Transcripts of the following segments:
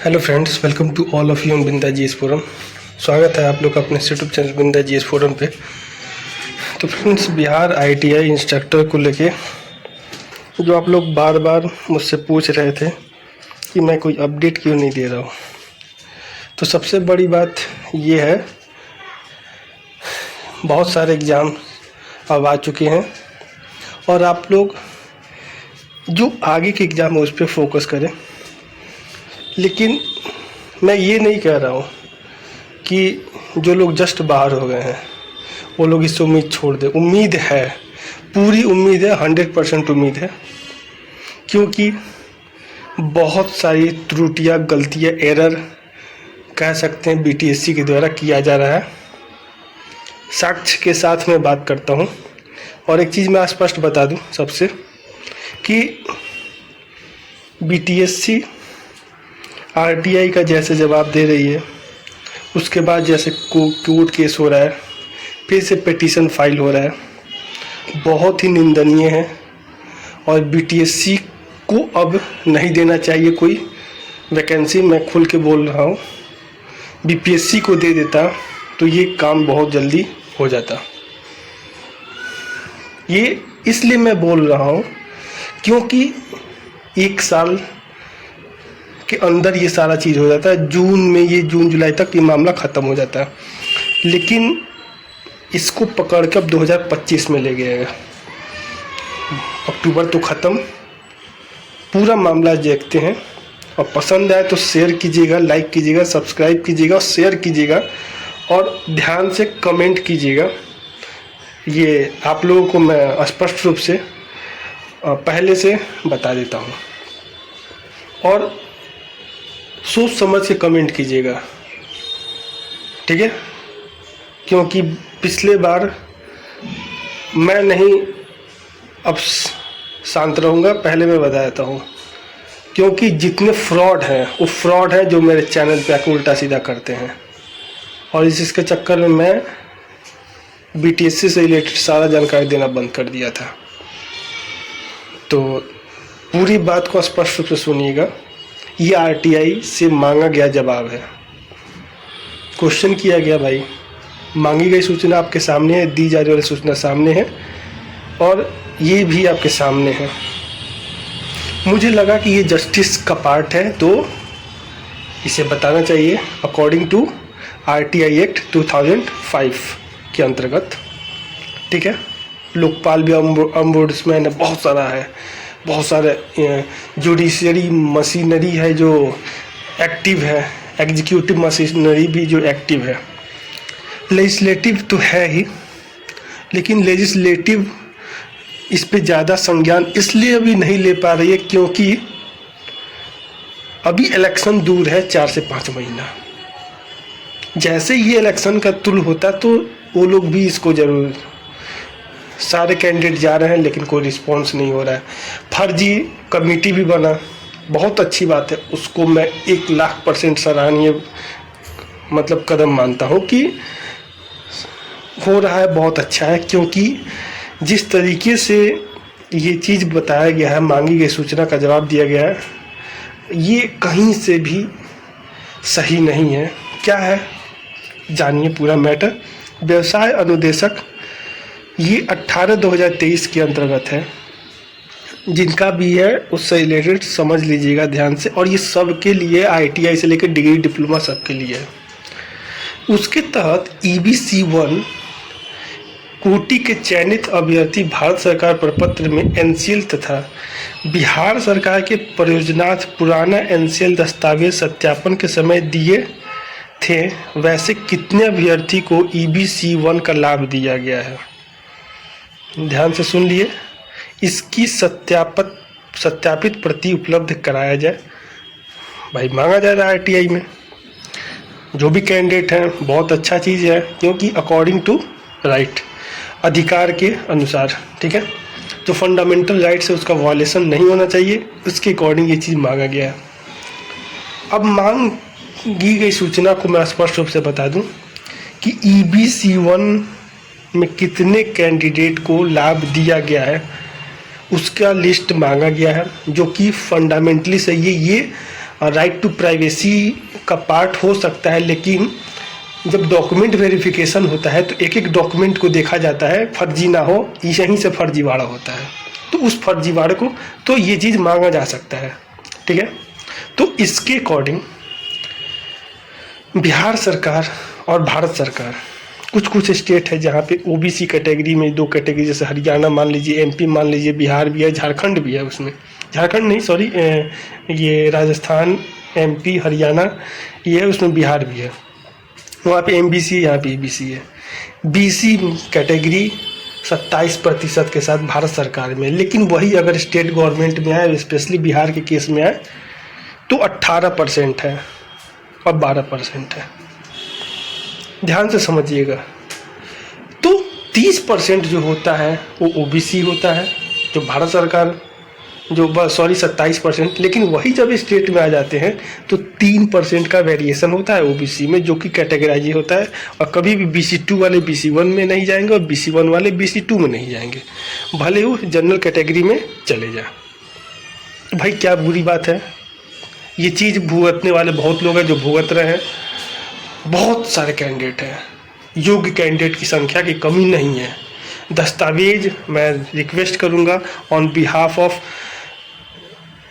Hello friends, welcome to all of you on Binda GS forum. स्वागत है आप लोग का अपने YouTube channel Binda GS forum पे। तो फ्रेंड्स, बिहार आईटीआई इंस्ट्रक्टर को लेके जो आप लोग बार बार मुझसे पूछ रहे थे कि मैं कोई अपडेट क्यों नहीं दे रहा हूँ, तो सबसे बड़ी बात ये है, बहुत सारे एग्ज़ाम अब आ चुके हैं और आप लोग जो आगे के एग्ज़ाम है उस पर फोकस करें। लेकिन मैं ये नहीं कह रहा हूँ कि जो लोग जस्ट बाहर हो गए हैं वो लोग इससे उम्मीद छोड़ दें। उम्मीद है, पूरी उम्मीद है, 100% उम्मीद है, क्योंकि बहुत सारी त्रुटियाँ, गलतियाँ, एरर कह सकते हैं बीटीएससी के द्वारा किया जा रहा है। साक्ष्य के साथ मैं बात करता हूँ। और एक चीज़ मैं स्पष्ट बता दूँ सबसे कि बीटीएससी आरटीआई का जैसे जवाब दे रही है, उसके बाद जैसे कोर्ट केस हो रहा है, फिर से पिटीशन फाइल हो रहा है, बहुत ही निंदनीय है। और बीटीएससी को अब नहीं देना चाहिए कोई वैकेंसी। मैं खुल के बोल रहा हूँ, बीपीएससी को दे देता तो ये काम बहुत जल्दी हो जाता। ये इसलिए मैं बोल रहा हूँ क्योंकि एक साल के अंदर ये सारा चीज़ हो जाता है। जून में, ये जून जुलाई तक ये मामला ख़त्म हो जाता है, लेकिन इसको पकड़ के अब 2025 में ले गया है। अक्टूबर तो ख़त्म, पूरा मामला देखते हैं। और पसंद आए तो शेयर कीजिएगा, लाइक कीजिएगा, सब्सक्राइब कीजिएगा, शेयर कीजिएगा और ध्यान से कमेंट कीजिएगा। ये आप लोगों को मैं स्पष्ट रूप से पहले से बता देता हूँ और सोच समझ के कमेंट कीजिएगा, ठीक है? क्योंकि पिछले बार मैं नहीं, अब शांत रहूँगा। पहले मैं बता देता हूँ, क्योंकि जितने फ्रॉड हैं वो फ्रॉड हैं जो मेरे चैनल पे आकर उल्टा सीधा करते हैं। और इसके चक्कर में मैं बीटीएससी से रिलेटेड सारा जानकारी देना बंद कर दिया था। तो पूरी बात को स्पष्ट रूप से सुनिएगा। ये आरटीआई से मांगा गया जवाब है। क्वेश्चन किया गया, भाई मांगी गई सूचना आपके सामने है, दी जा रही वाली सूचना सामने है और ये भी आपके सामने है। मुझे लगा कि ये जस्टिस का पार्ट है तो इसे बताना चाहिए अकॉर्डिंग टू आरटीआई एक्ट 2005 के अंतर्गत, ठीक है? लोकपाल भी, ombudsman है, बहुत सारा है, बहुत सारे जुडिशरी मशीनरी है जो एक्टिव है, एग्जीक्यूटिव मशीनरी भी जो एक्टिव है। लेजिस्लेटिव तो है ही, लेकिन लेजिस्लेटिव इस पे ज़्यादा संज्ञान इसलिए अभी नहीं ले पा रही है क्योंकि अभी इलेक्शन दूर है, 4 से 5 महीना। जैसे ये इलेक्शन का तुल होता तो वो लोग भी इसको ज़रूर, सारे कैंडिडेट जा रहे हैं लेकिन कोई रिस्पांस नहीं हो रहा है। फर्जी कमेटी भी बना, बहुत अच्छी बात है, उसको मैं 1,00,000% सराहनीय मतलब कदम मानता हूँ कि हो रहा है, बहुत अच्छा है। क्योंकि जिस तरीके से ये चीज़ बताया गया है, मांगी गई सूचना का जवाब दिया गया है, ये कहीं से भी सही नहीं है। क्या है जानिए पूरा मैटर। व्यवसाय अनुदेशक ये 18/2023 के अंतर्गत है। जिनका भी है उससे रिलेटेड समझ लीजिएगा ध्यान से। और ये सब के लिए, आईटीआई से लेकर डिग्री डिप्लोमा सब के लिए है। उसके तहत EBC 1 कोटि के चयनित अभ्यर्थी भारत सरकार प्रपत्र में NCL तथा बिहार सरकार के परियोजनार्थ पुराना NCL दस्तावेज सत्यापन के समय दिए थे, वैसे कितने अभ्यर्थी को EBC 1 का लाभ दिया गया है? ध्यान से सुन लिए। इसकी सत्यापित प्रति उपलब्ध कराया जाए। भाई मांगा जा रहा है आरटीआई में जो भी कैंडिडेट हैं, बहुत अच्छा चीज़ है, क्योंकि अकॉर्डिंग टू राइट, अधिकार के अनुसार, ठीक है? जो फंडामेंटल राइट्स है उसका वायलेशन नहीं होना चाहिए, उसके अकॉर्डिंग ये चीज़ मांगा गया है। अब मांगी गई सूचना को मैं स्पष्ट रूप से बता दूं कि EBC 1 में कितने कैंडिडेट को लाभ दिया गया है उसका लिस्ट मांगा गया है, जो कि फंडामेंटली सही है। ये राइट टू प्राइवेसी का पार्ट हो सकता है, लेकिन जब डॉक्यूमेंट वेरिफिकेशन होता है तो एक एक डॉक्यूमेंट को देखा जाता है, फर्जी ना हो, यहीं से फर्जीवाड़ा होता है। तो उस फर्जीवाड़े को तो ये चीज़ मांगा जा सकता है, ठीक है। तो इसके अकॉर्डिंग बिहार सरकार और भारत सरकार, कुछ स्टेट है जहाँ पे ओबीसी कैटेगरी में 2 कैटेगरी, जैसे हरियाणा मान लीजिए, एमपी मान लीजिए, बिहार भी है, झारखंड भी है, उसमें झारखंड नहीं सॉरी ये राजस्थान, एमपी, हरियाणा ये है, उसमें बिहार भी है। वहाँ पे एमबीसी है, यहाँ पे ईबीसी है। बीसी कैटेगरी 27% के साथ भारत सरकार में, लेकिन वही अगर स्टेट गवर्नमेंट में आए, स्पेशली बिहार के केस में आए तो 18% है और 12% है। ध्यान से समझिएगा। तो 30% जो होता है वो ओबीसी होता है, जो भारत सरकार जो 27%, लेकिन वही जब स्टेट में आ जाते हैं तो 3% का वेरिएशन होता है ओबीसी में, जो कि कैटेगराइज होता है। और कभी भी BC2 वाले BC1 में नहीं जाएंगे और BC1 वाले BC2 में नहीं जाएंगे, भले वो जनरल कैटेगरी में चले जाए। भाई क्या बुरी बात है, ये चीज़ भुगतने वाले बहुत लोग हैं जो भुगत रहे हैं। बहुत सारे कैंडिडेट हैं, योग्य कैंडिडेट की संख्या की कमी नहीं है। दस्तावेज मैं रिक्वेस्ट करूंगा on behalf of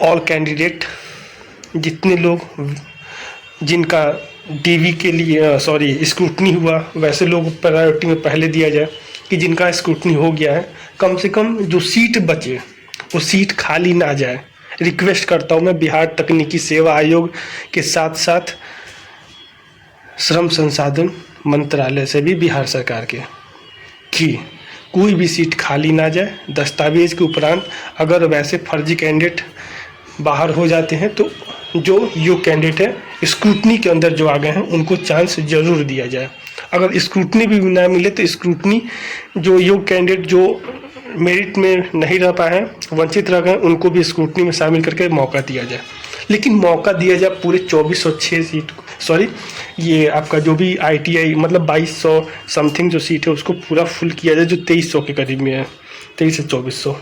all candidate, जितने लोग जिनका डीवी के लिए स्क्रूटनी हुआ, वैसे लोग प्रायोरिटी में पहले दिया जाए कि जिनका स्क्रूटनी हो गया है, कम से कम जो सीट बचे वो सीट खाली ना जाए। रिक्वेस्ट करता हूँ मैं बिहार तकनीकी सेवा आयोग के साथ साथ श्रम संसाधन मंत्रालय से भी, बिहार सरकार के, कि कोई भी सीट खाली ना जाए। दस्तावेज के उपरांत अगर वैसे फर्जी कैंडिडेट बाहर हो जाते हैं तो जो योग्य कैंडिडेट है स्क्रूटनी के अंदर जो आ गए हैं उनको चांस जरूर दिया जाए। अगर स्क्रूटनी भी ना मिले तो स्क्रूटनी जो योग्य कैंडिडेट जो मेरिट में नहीं रह पाए हैं, वंचित रह गए, उनको भी स्क्रूटनी में शामिल करके मौका दिया जाए। लेकिन मौका दिया जाए पूरे 2406 सीट, ये आपका जो भी ITI मतलब 2200 समथिंग जो सीट है उसको पूरा फुल किया जाए, जो 2300 के करीब में है, 2300 से 2400।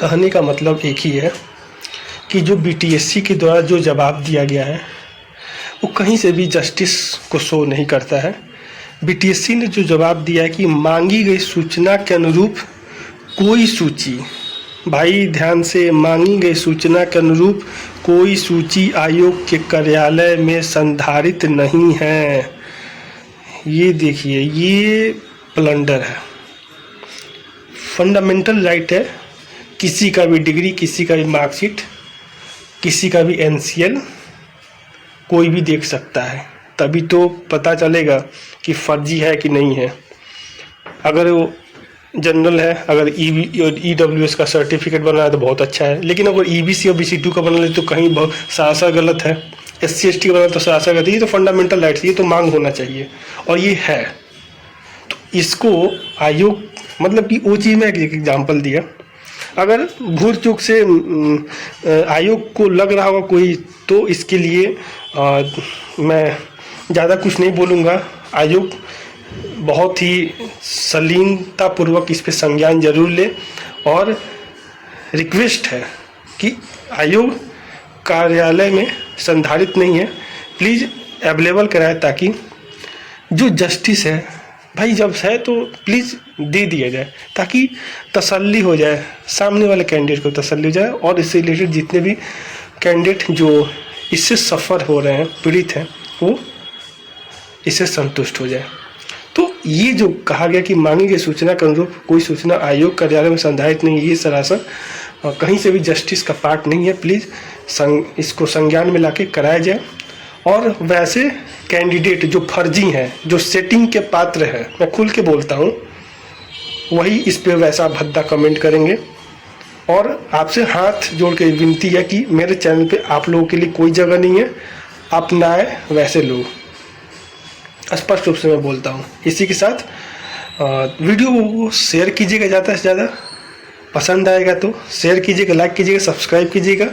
कहने का मतलब एक ही है कि जो BTSC के द्वारा जो जवाब दिया गया है वो कहीं से भी जस्टिस को शो नहीं करता है। BTSC ने जो जवाब दिया है कि मांगी गई सूचना के अनुरूप कोई सूची, भाई ध्यान से, मांगी गई सूचना के अनुरूप कोई सूची आयोग के कार्यालय में संधारित नहीं है। ये देखिए, ये ब्लंडर है। फंडामेंटल राइट है, किसी का भी डिग्री, किसी का भी मार्कशीट, किसी का भी NCL कोई भी देख सकता है, तभी तो पता चलेगा कि फर्जी है कि नहीं है। अगर वो जनरल है, अगर EWS का सर्टिफिकेट बना है तो बहुत अच्छा है, लेकिन अगर EBC और BC2 का बना ले तो कहीं बहुत सासा गलत है। SC/ST का बना तो सासा गलत है। ये तो फंडामेंटल राइट्स, ये तो मांग होना चाहिए और ये है। तो इसको आयोग मतलब कि वो चीज़ में एक एग्जाम्पल दिया, अगर भूल चूक से आयोग को लग रहा होगा कोई, तो इसके लिए मैं ज़्यादा कुछ नहीं बोलूँगा। आयोग बहुत ही सलीनतापूर्वक इस पे संज्ञान जरूर ले और रिक्वेस्ट है कि आयोग कार्यालय में संधारित नहीं है, प्लीज़ अवेलेबल कराए, ताकि जो जस्टिस है भाई जब है तो प्लीज़ दे दिया जाए, ताकि तसल्ली हो जाए, सामने वाले कैंडिडेट को तसल्ली हो जाए और इससे रिलेटेड जितने भी कैंडिडेट जो इससे सफ़र हो रहे हैं, पीड़ित हैं, वो इससे संतुष्ट हो जाए। तो ये जो कहा गया कि मांगी गई सूचना के अनुरूप कोई सूचना आयोग कार्यालय में संधारित नहीं है, ये सरासर कहीं से भी जस्टिस का पार्ट नहीं है। प्लीज़ इसको संज्ञान में लाके कराया जाए। और वैसे कैंडिडेट जो फर्जी हैं, जो सेटिंग के पात्र हैं, मैं खुल के बोलता हूँ, वही इस पे वैसा भद्दा कमेंट करेंगे। और आपसे हाथ जोड़ के विनती है कि मेरे चैनल पे आप लोगों के लिए कोई जगह नहीं है, आप ना आए वैसे लोग, स्पष्ट रूप से मैं बोलता हूँ। इसी के साथ वीडियो को शेयर कीजिएगा, ज़्यादा से ज़्यादा पसंद आएगा तो शेयर कीजिएगा, लाइक कीजिएगा, सब्सक्राइब कीजिएगा,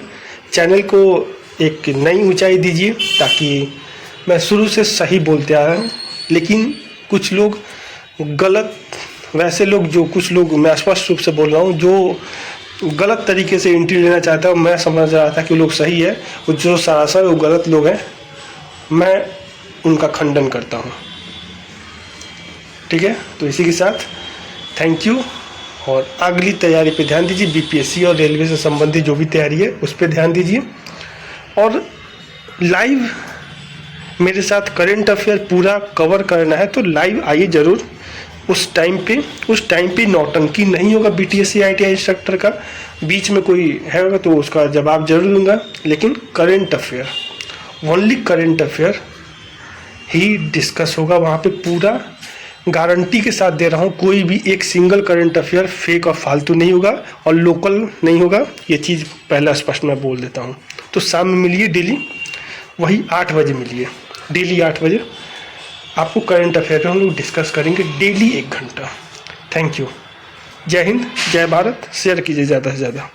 चैनल को एक नई ऊंचाई दीजिए, ताकि मैं शुरू से सही बोलते आ रहा हूँ, लेकिन कुछ लोग गलत, वैसे लोग जो कुछ लोग, मैं स्पष्ट रूप से बोल रहा हूँ, जो गलत तरीके से एंट्री लेना चाहता है, मैं समझ रहा था कि लोग सही है, और जो सरासर वो गलत लोग हैं, मैं उनका खंडन करता हूँ। ठीक है, तो इसी के साथ थैंक यू, और अगली तैयारी पे ध्यान दीजिए। बीपीएससी और रेलवे से संबंधित जो भी तैयारी है उस पर ध्यान दीजिए, और लाइव मेरे साथ करंट अफेयर पूरा कवर करना है तो लाइव आइए ज़रूर। उस टाइम पे नौटंकी नहीं होगा बीटीएससी आईटीआई इंस्ट्रक्टर का, बीच में कोई है होगा तो उसका जवाब जरूर दूंगा, लेकिन current affair, only current affair ही डिस्कस होगा वहाँ पे। पूरा गारंटी के साथ दे रहा हूँ, कोई भी एक सिंगल करंट अफेयर फेक और फालतू नहीं होगा, और लोकल नहीं होगा, ये चीज़ पहला स्पष्ट मैं बोल देता हूँ। तो शाम में मिलिए डेली, वही 8 बजे मिलिए, डेली 8 बजे आपको करंट अफेयर पे हम लोग डिस्कस करेंगे डेली 1 घंटा। थैंक यू, जय हिंद, जय भारत। शेयर कीजिए ज़्यादा से ज़्यादा।